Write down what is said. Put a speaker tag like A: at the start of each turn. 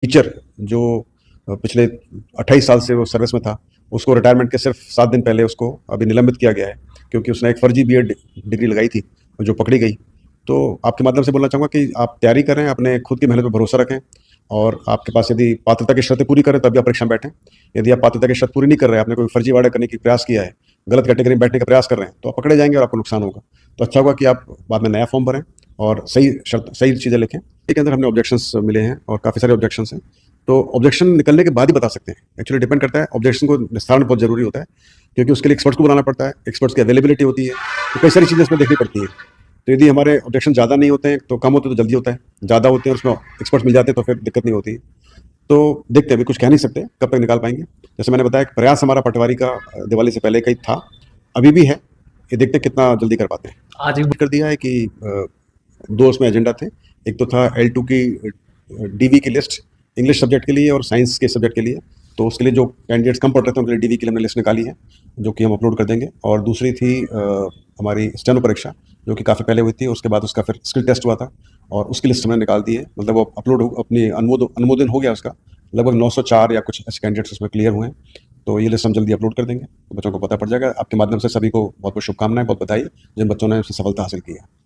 A: Teacher जो पिछले 28 साल से वो सर्विस में था, उसको रिटायरमेंट के सिर्फ 7 दिन पहले उसको अभी निलंबित किया गया है, क्योंकि उसने एक फर्जी बीएड डिग्री लगाई थी जो पकड़ी गई। तो आपके माध्यम से बोलना चाहूँगा कि आप तैयारी करें, अपने खुद की मेहनत पर भरोसा रखें, और आपके पास यदि पात्रता की शर्तें पूरी करें तभी आप परीक्षा में बैठें। यदि आप पात्रता की शर्त पूरी नहीं कर रहे हैं, आपने कोई फर्जीवाड़ा करने की प्रयास किया है, गलत कैटेगरी में बैठने का प्रयास कर रहे हैं, तो आप पकड़े जाएंगे और आपको नुकसान होगा। तो अच्छा होगा कि आप बाद में नया फॉर्म भरें और सही चीज़ें लिखें। इसके अंदर हमने ऑब्जेक्शंस मिले हैं और काफ़ी सारे ऑब्जेक्शंस हैं, तो ऑब्जेक्शन निकलने के बाद ही बता सकते हैं। एक्चुअली डिपेंड करता है, ऑब्जेक्शन को निस्तारण बहुत जरूरी होता है, क्योंकि उसके लिए एक्सपर्ट्स को बुलाना पड़ता है, एक्सपर्ट्स की अवेलेबिलिटी होती है, तो कई सारी चीज़ें इसमें देखनी पड़ती है। तो यदि हमारे ऑब्जेक्शन ज़्यादा नहीं होते हैं तो कम होते तो जल्दी होता है, ज़्यादा होते हैं और उसमें एक्सपर्ट्स मिल जाते हैं तो फिर दिक्कत नहीं होती। तो देखते हैं, अभी कुछ कह नहीं सकते कब तक निकाल पाएंगे। जैसे मैंने बताया, प्रयास हमारा पटवारी का दिवाली से पहले का ही था, अभी भी है, ये देखते हैं कितना जल्दी कर पाते हैं। आज एक कर दिया है कि 2 उसमें एजेंडा थे। एक तो था L2 की डीवी की लिस्ट इंग्लिश सब्जेक्ट के लिए और साइंस के सब्जेक्ट के लिए, तो उसके लिए जो कैंडिडेट्स कम पढ़ रहे थे उनके लिए डीवी के लिए हमने लिस्ट निकाली है, जो कि हम अपलोड कर देंगे। और दूसरी थी हमारी स्टेनो परीक्षा, जो कि काफ़ी पहले हुई थी, उसके बाद उसका फिर स्किल टेस्ट हुआ था और उसकी लिस्ट हमने निकाल दी है। मतलब वो अपलोड अपनी अनुमोदन हो गया उसका, लगभग 904 या कुछ ऐसे कैंडिडेट्स उसमें क्लियर हुए हैं। तो ये लिस्ट हम जल्दी अपलोड कर देंगे, तो बच्चों को पता पड़ जाएगा। आपके माध्यम से सभी को बहुत बहुत शुभकामनाएं, बहुत बधाई जिन बच्चों ने उसमें सफलता हासिल की है।